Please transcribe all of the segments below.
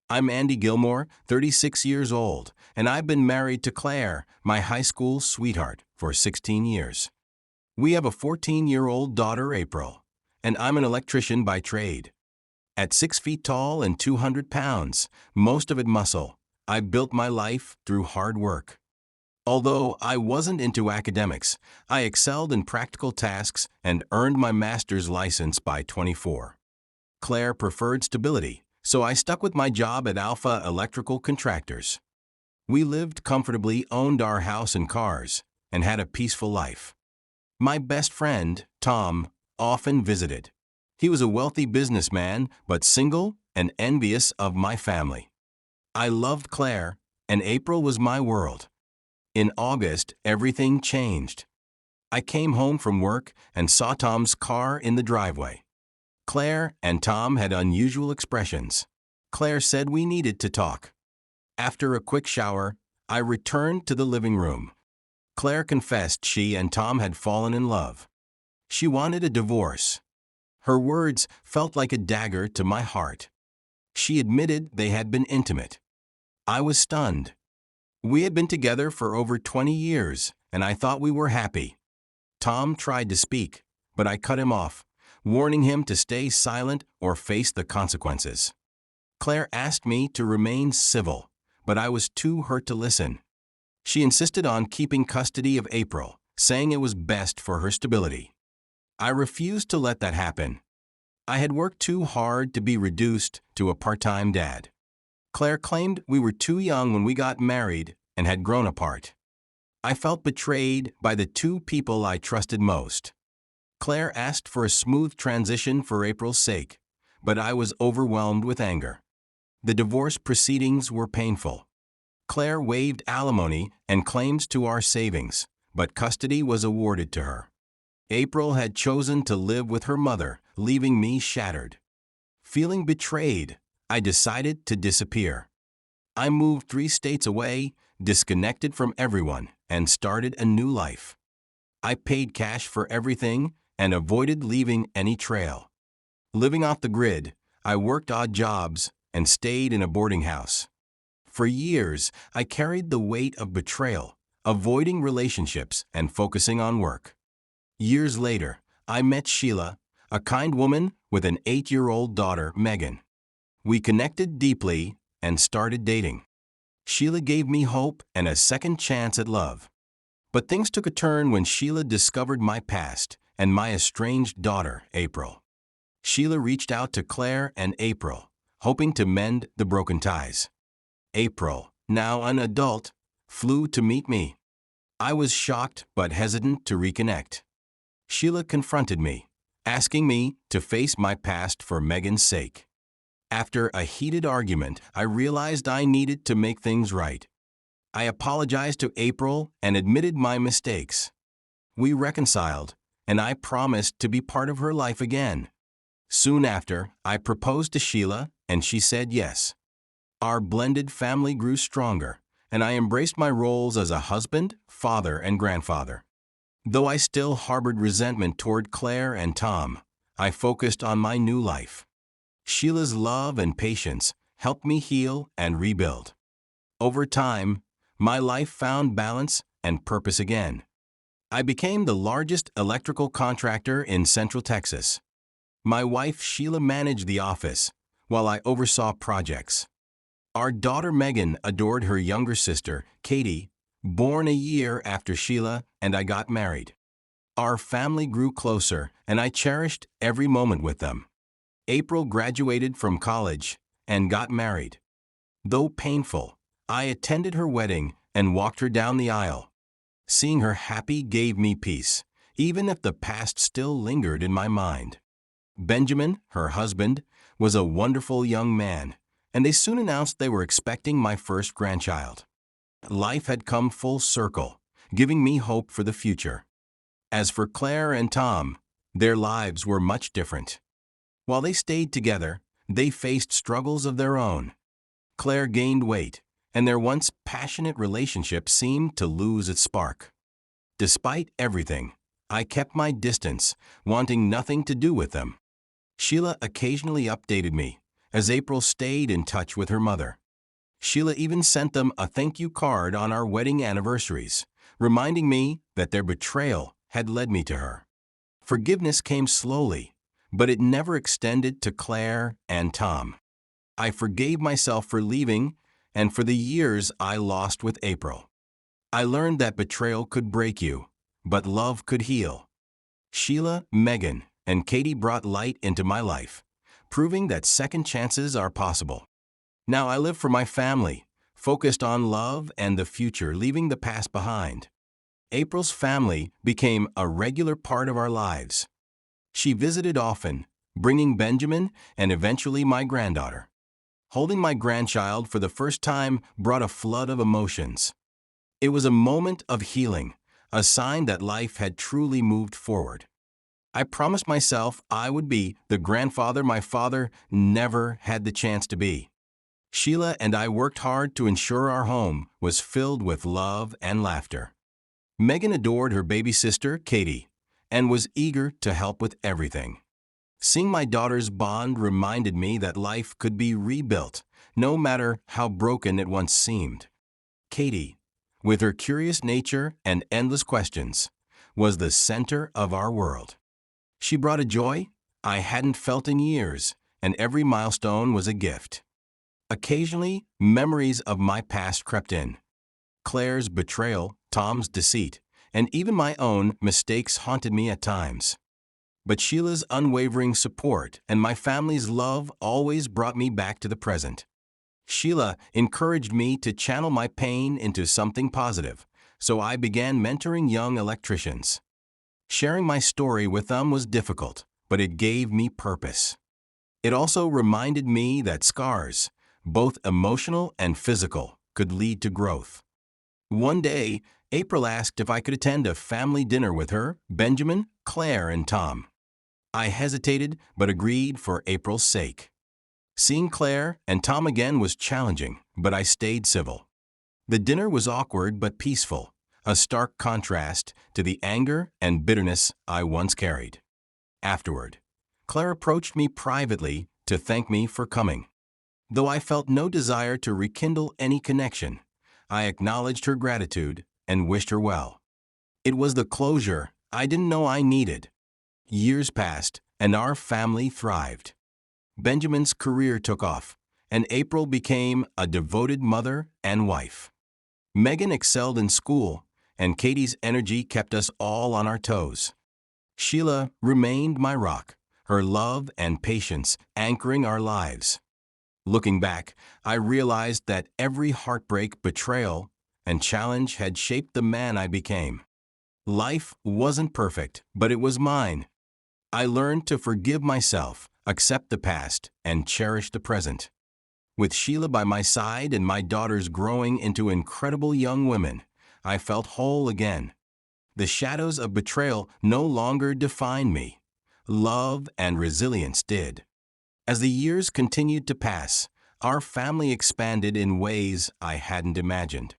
I'm Andy Gilmore, 36 years old, and I've been married to Claire, my high school sweetheart, for 16 years. We have a 14-year-old daughter, April, and I'm an electrician by trade. At 6 feet tall and 200 pounds, most of it muscle, I've built my life through hard work. Although I wasn't into academics, I excelled in practical tasks and earned my master's license by 24. Claire preferred stability, so I stuck with my job at Alpha Electrical Contractors. We lived comfortably, owned our house and cars, and had a peaceful life. My best friend, Tom, often visited. He was a wealthy businessman, but single and envious of my family. I loved Claire, and April was my world. In August, everything changed. I came home from work and saw Tom's car in the driveway. Claire and Tom had unusual expressions. Claire said we needed to talk. After a quick shower, I returned to the living room. Claire confessed she and Tom had fallen in love. She wanted a divorce. Her words felt like a dagger to my heart. She admitted they had been intimate. I was stunned. We had been together for over 20 years, and I thought we were happy. Tom tried to speak, but I cut him off, warning him to stay silent or face the consequences. Claire asked me to remain civil, but I was too hurt to listen. She insisted on keeping custody of April, saying it was best for her stability. I refused to let that happen. I had worked too hard to be reduced to a part-time dad. Claire claimed we were too young when we got married and had grown apart. I felt betrayed by the two people I trusted most. Claire asked for a smooth transition for April's sake, but I was overwhelmed with anger. The divorce proceedings were painful. Claire waived alimony and claims to our savings, but custody was awarded to her. April had chosen to live with her mother, leaving me shattered. Feeling betrayed, I decided to disappear. I moved 3 states away, disconnected from everyone, and started a new life. I paid cash for everything and avoided leaving any trail. Living off the grid, I worked odd jobs and stayed in a boarding house. For years, I carried the weight of betrayal, avoiding relationships and focusing on work. Years later, I met Sheila, a kind woman with an 8-year-old daughter, Megan. We connected deeply and started dating. Sheila gave me hope and a second chance at love. But things took a turn when Sheila discovered my past and my estranged daughter, April. Sheila reached out to Claire and April, hoping to mend the broken ties. April, now an adult, flew to meet me. I was shocked but hesitant to reconnect. Sheila confronted me, asking me to face my past for Megan's sake. After a heated argument, I realized I needed to make things right. I apologized to April and admitted my mistakes. We reconciled, and I promised to be part of her life again. Soon after, I proposed to Sheila, and she said yes. Our blended family grew stronger, and I embraced my roles as a husband, father, and grandfather. Though I still harbored resentment toward Claire and Tom, I focused on my new life. Sheila's love and patience helped me heal and rebuild. Over time, my life found balance and purpose again. I became the largest electrical contractor in Central Texas. My wife Sheila managed the office, while I oversaw projects. Our daughter Megan adored her younger sister, Katie, born a year after Sheila and I got married. Our family grew closer, and I cherished every moment with them. April graduated from college and got married. Though painful, I attended her wedding and walked her down the aisle. Seeing her happy gave me peace, even if the past still lingered in my mind. Benjamin, her husband, was a wonderful young man, and they soon announced they were expecting my first grandchild. Life had come full circle, giving me hope for the future. As for Claire and Tom, their lives were much different. While they stayed together, they faced struggles of their own. Claire gained weight, and their once passionate relationship seemed to lose its spark. Despite everything, I kept my distance, wanting nothing to do with them. Sheila occasionally updated me, as April stayed in touch with her mother. Sheila even sent them a thank you card on our wedding anniversaries, reminding me that their betrayal had led me to her. Forgiveness came slowly, but it never extended to Claire and Tom. I forgave myself for leaving and for the years I lost with April. I learned that betrayal could break you, but love could heal. Sheila, Megan, and Katie brought light into my life, proving that second chances are possible. Now I live for my family, focused on love and the future, leaving the past behind. April's family became a regular part of our lives. She visited often, bringing Benjamin and eventually my granddaughter. Holding my grandchild for the first time brought a flood of emotions. It was a moment of healing, a sign that life had truly moved forward. I promised myself I would be the grandfather my father never had the chance to be. Sheila and I worked hard to ensure our home was filled with love and laughter. Megan adored her baby sister, Katie, and was eager to help with everything. Seeing my daughter's bond reminded me that life could be rebuilt, no matter how broken it once seemed. Katie, with her curious nature and endless questions, was the center of our world. She brought a joy I hadn't felt in years, and every milestone was a gift. Occasionally, memories of my past crept in. Claire's betrayal, Tom's deceit, and even my own mistakes haunted me at times. But Sheila's unwavering support and my family's love always brought me back to the present. Sheila encouraged me to channel my pain into something positive, so I began mentoring young electricians. Sharing my story with them was difficult, but it gave me purpose. It also reminded me that scars, both emotional and physical, could lead to growth. One day, April asked if I could attend a family dinner with her, Benjamin, Claire, and Tom. I hesitated but agreed for April's sake. Seeing Claire and Tom again was challenging, but I stayed civil. The dinner was awkward but peaceful, a stark contrast to the anger and bitterness I once carried. Afterward, Claire approached me privately to thank me for coming. Though I felt no desire to rekindle any connection, I acknowledged her gratitude and wished her well. It was the closure I didn't know I needed. Years passed, and our family thrived. Benjamin's career took off, and April became a devoted mother and wife. Megan excelled in school, and Katie's energy kept us all on our toes. Sheila remained my rock, her love and patience anchoring our lives. Looking back, I realized that every heartbreak, betrayal, and challenge had shaped the man I became. Life wasn't perfect, but it was mine. I learned to forgive myself, accept the past, and cherish the present. With Sheila by my side and my daughters growing into incredible young women, I felt whole again. The shadows of betrayal no longer defined me. Love and resilience did. As the years continued to pass, our family expanded in ways I hadn't imagined.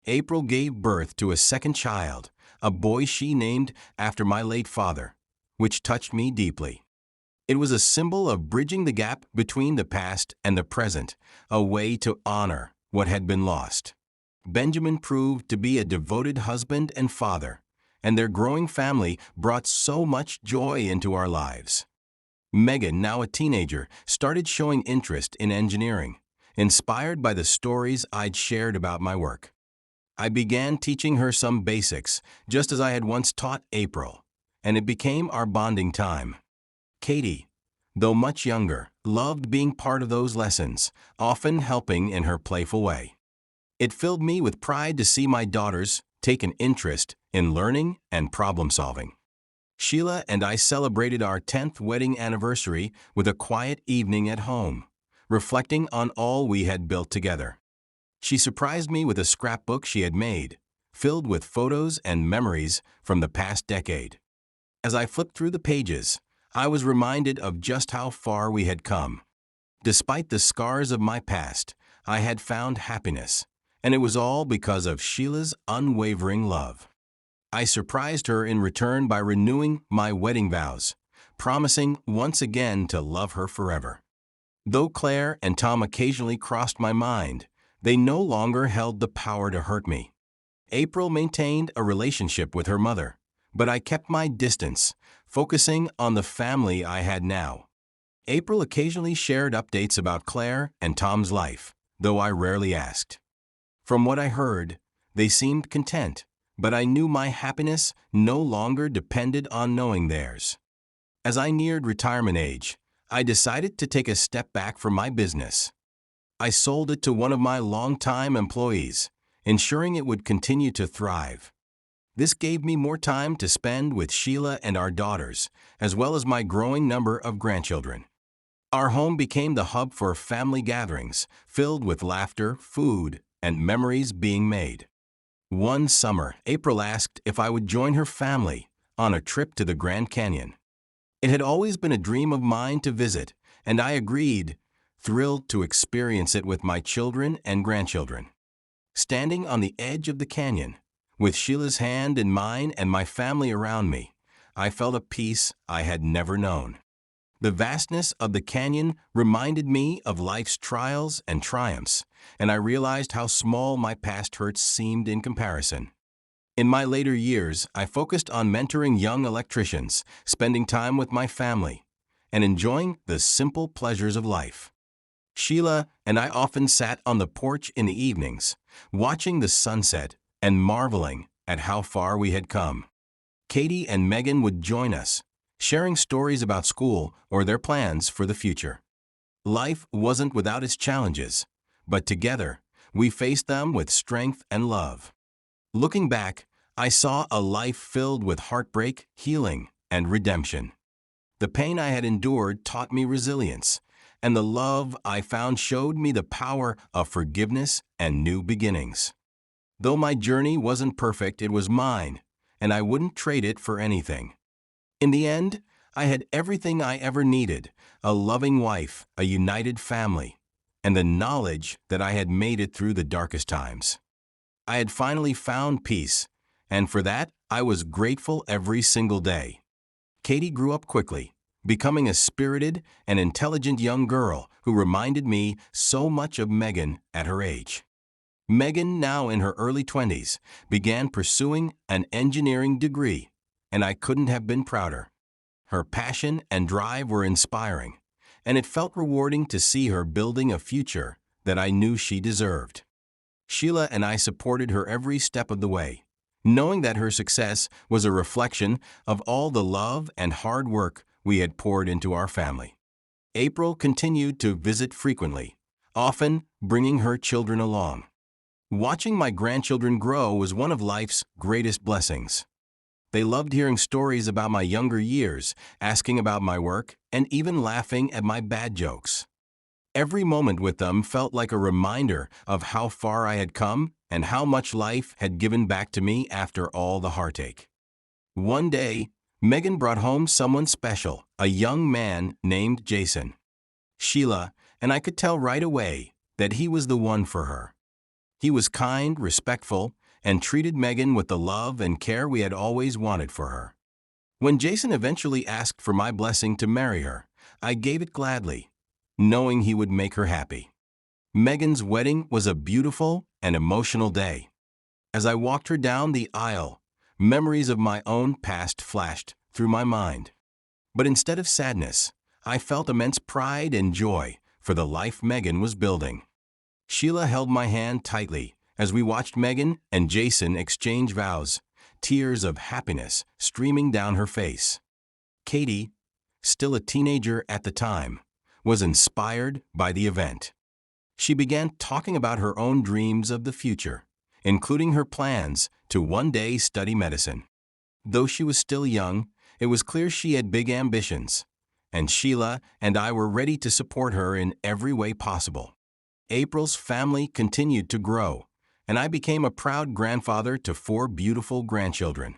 April gave birth to a second child, a boy she named after my late father, which touched me deeply. It was a symbol of bridging the gap between the past and the present, a way to honor what had been lost. Benjamin proved to be a devoted husband and father, and their growing family brought so much joy into our lives. Megan, now a teenager, started showing interest in engineering, inspired by the stories I'd shared about my work. I began teaching her some basics, just as I had once taught April, and it became our bonding time. Katie, though much younger, loved being part of those lessons, often helping in her playful way. It filled me with pride to see my daughters take an interest in learning and problem-solving. Sheila and I celebrated our 10th wedding anniversary with a quiet evening at home, reflecting on all we had built together. She surprised me with a scrapbook she had made, filled with photos and memories from the past decade. As I flipped through the pages, I was reminded of just how far we had come. Despite the scars of my past, I had found happiness, and it was all because of Sheila's unwavering love. I surprised her in return by renewing my wedding vows, promising once again to love her forever. Though Claire and Tom occasionally crossed my mind, they no longer held the power to hurt me. April maintained a relationship with her mother, but I kept my distance, focusing on the family I had now. April occasionally shared updates about Claire and Tom's life, though I rarely asked. From what I heard, they seemed content, but I knew my happiness no longer depended on knowing theirs. As I neared retirement age, I decided to take a step back from my business. I sold it to one of my longtime employees, ensuring it would continue to thrive. This gave me more time to spend with Sheila and our daughters, as well as my growing number of grandchildren. Our home became the hub for family gatherings, filled with laughter, food, and memories being made. One summer, April asked if I would join her family on a trip to the Grand Canyon. It had always been a dream of mine to visit, and I agreed, thrilled to experience it with my children and grandchildren. Standing on the edge of the canyon, with Sheila's hand in mine and my family around me, I felt a peace I had never known. The vastness of the canyon reminded me of life's trials and triumphs, and I realized how small my past hurts seemed in comparison. In my later years, I focused on mentoring young electricians, spending time with my family, and enjoying the simple pleasures of life. Sheila and I often sat on the porch in the evenings, watching the sunset and marveling at how far we had come. Katie and Megan would join us, sharing stories about school or their plans for the future. Life wasn't without its challenges, but together, we faced them with strength and love. Looking back, I saw a life filled with heartbreak, healing, and redemption. The pain I had endured taught me resilience, and the love I found showed me the power of forgiveness and new beginnings. Though my journey wasn't perfect, it was mine, and I wouldn't trade it for anything. In the end, I had everything I ever needed: a loving wife, a united family, and the knowledge that I had made it through the darkest times. I had finally found peace, and for that, I was grateful every single day. Katie grew up quickly, becoming a spirited and intelligent young girl who reminded me so much of Megan at her age. Megan, now in her early 20s, began pursuing an engineering degree, and I couldn't have been prouder. Her passion and drive were inspiring, and it felt rewarding to see her building a future that I knew she deserved. Sheila and I supported her every step of the way, knowing that her success was a reflection of all the love and hard work we had poured into our family. April continued to visit frequently, often bringing her children along. Watching my grandchildren grow was one of life's greatest blessings. They loved hearing stories about my younger years, asking about my work, and even laughing at my bad jokes. Every moment with them felt like a reminder of how far I had come and how much life had given back to me after all the heartache. One day, Megan brought home someone special, a young man named Jason. Sheila and I could tell right away that he was the one for her. He was kind, respectful, and treated Megan with the love and care we had always wanted for her. When Jason eventually asked for my blessing to marry her, I gave it gladly, knowing he would make her happy. Megan's wedding was a beautiful and emotional day. As I walked her down the aisle, memories of my own past flashed through my mind. But instead of sadness, I felt immense pride and joy for the life Megan was building. Sheila held my hand tightly as we watched Megan and Jason exchange vows, tears of happiness streaming down her face. Katie, still a teenager at the time, was inspired by the event. She began talking about her own dreams of the future, including her plans to one day study medicine. Though she was still young, it was clear she had big ambitions, and Sheila and I were ready to support her in every way possible. April's family continued to grow, and I became a proud grandfather to 4 beautiful grandchildren.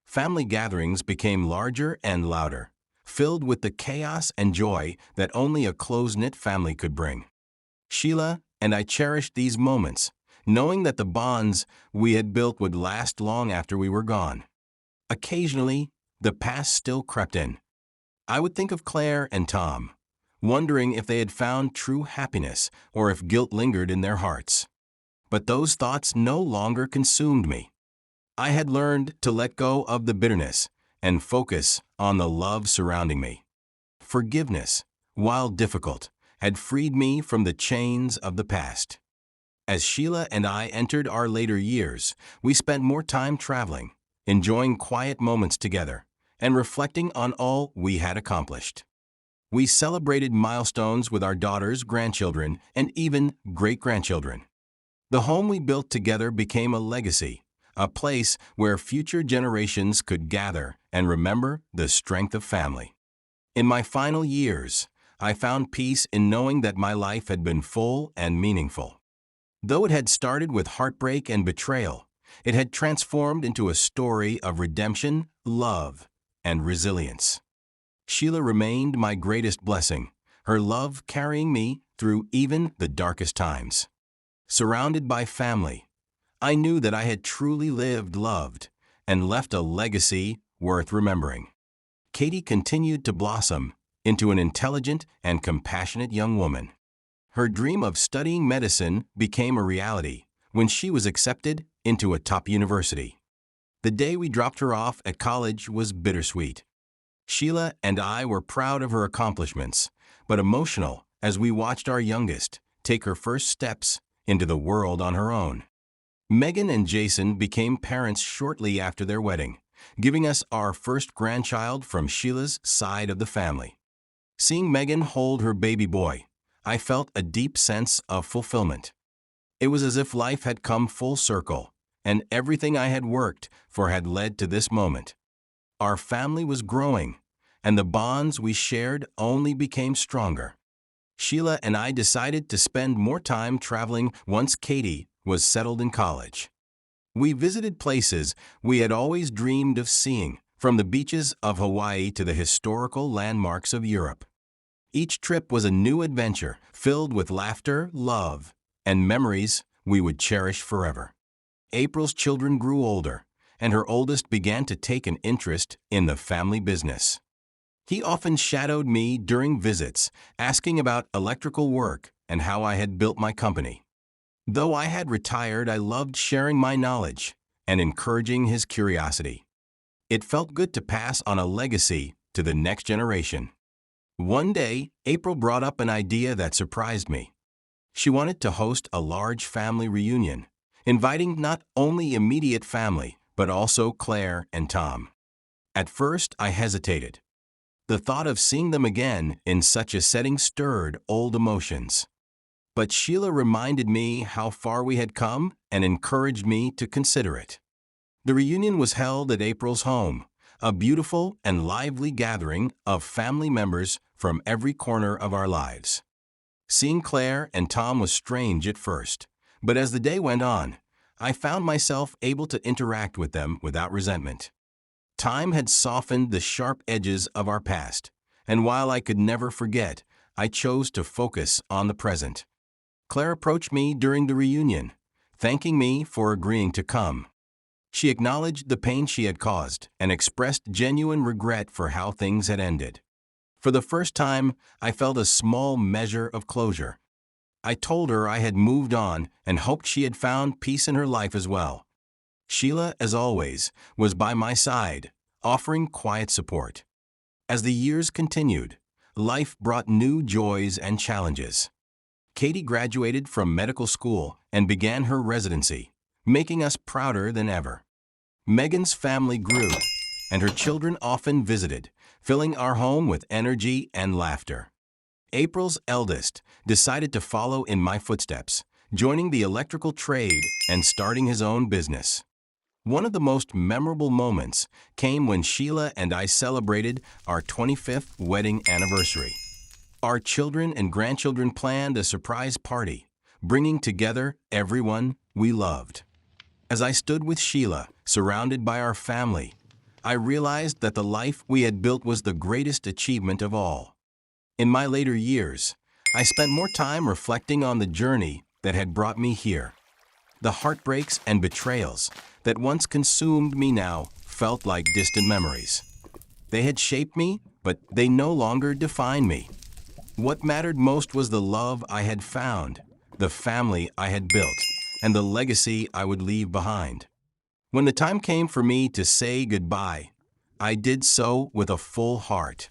Family gatherings became larger and louder, filled with the chaos and joy that only a close-knit family could bring. Sheila and I cherished these moments, knowing that the bonds we had built would last long after we were gone. Occasionally, the past still crept in. I would think of Claire and Tom, wondering if they had found true happiness or if guilt lingered in their hearts. But those thoughts no longer consumed me. I had learned to let go of the bitterness and focus on the love surrounding me. Forgiveness, while difficult, had freed me from the chains of the past. As Sheila and I entered our later years, we spent more time traveling, enjoying quiet moments together, and reflecting on all we had accomplished. We celebrated milestones with our daughters, grandchildren, and even great-grandchildren. The home we built together became a legacy, a place where future generations could gather and remember the strength of family. In my final years, I found peace in knowing that my life had been full and meaningful. Though it had started with heartbreak and betrayal, it had transformed into a story of redemption, love, and resilience. Sheila remained my greatest blessing, her love carrying me through even the darkest times. Surrounded by family, I knew that I had truly lived, loved, and left a legacy worth remembering. Katie continued to blossom into an intelligent and compassionate young woman. Her dream of studying medicine became a reality when she was accepted into a top university. The day we dropped her off at college was bittersweet. Sheila and I were proud of her accomplishments, but emotional as we watched our youngest take her first steps into the world on her own. Megan and Jason became parents shortly after their wedding, giving us our first grandchild from Sheila's side of the family. Seeing Megan hold her baby boy, I felt a deep sense of fulfillment. It was as if life had come full circle, and everything I had worked for had led to this moment. Our family was growing, and the bonds we shared only became stronger. Sheila and I decided to spend more time traveling once Katie was settled in college. We visited places we had always dreamed of seeing, from the beaches of Hawaii to the historical landmarks of Europe. Each trip was a new adventure filled with laughter, love, and memories we would cherish forever. April's children grew older, and her oldest began to take an interest in the family business. He often shadowed me during visits, asking about electrical work and how I had built my company. Though I had retired, I loved sharing my knowledge and encouraging his curiosity. It felt good to pass on a legacy to the next generation. One day, April brought up an idea that surprised me. She wanted to host a large family reunion, inviting not only immediate family, but also Claire and Tom. At first, I hesitated. The thought of seeing them again in such a setting stirred old emotions. But Sheila reminded me how far we had come and encouraged me to consider it. The reunion was held at April's home, a beautiful and lively gathering of family members from every corner of our lives. Seeing Claire and Tom was strange at first, but as the day went on, I found myself able to interact with them without resentment. Time had softened the sharp edges of our past, and while I could never forget, I chose to focus on the present. Claire approached me during the reunion, thanking me for agreeing to come. She acknowledged the pain she had caused and expressed genuine regret for how things had ended. For the first time, I felt a small measure of closure. I told her I had moved on and hoped she had found peace in her life as well. Sheila, as always, was by my side, offering quiet support. As the years continued, life brought new joys and challenges. Katie graduated from medical school and began her residency, making us prouder than ever. Megan's family grew, and her children often visited, filling our home with energy and laughter. April's eldest decided to follow in my footsteps, joining the electrical trade and starting his own business. One of the most memorable moments came when Sheila and I celebrated our 25th wedding anniversary. Our children and grandchildren planned a surprise party, bringing together everyone we loved. As I stood with Sheila, surrounded by our family, I realized that the life we had built was the greatest achievement of all. In my later years, I spent more time reflecting on the journey that had brought me here. The heartbreaks and betrayals that once consumed me now felt like distant memories. They had shaped me, but they no longer define me. What mattered most was the love I had found, the family I had built, and the legacy I would leave behind. When the time came for me to say goodbye, I did so with a full heart.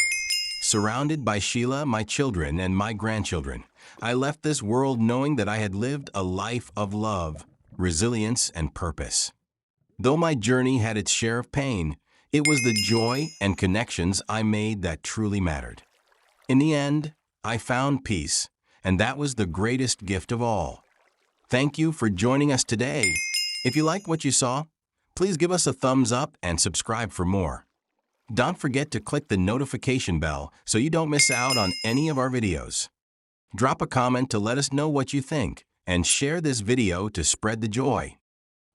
Surrounded by Sheila, my children, and my grandchildren, I left this world knowing that I had lived a life of love, resilience, and purpose. Though my journey had its share of pain, it was the joy and connections I made that truly mattered. In the end, I found peace, and that was the greatest gift of all. Thank you for joining us today. If you like what you saw, please give us a thumbs up and subscribe for more. Don't forget to click the notification bell so you don't miss out on any of our videos. Drop a comment to let us know what you think, and share this video to spread the joy.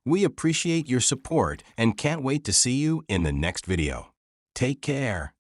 We appreciate your support and can't wait to see you in the next video. Take care.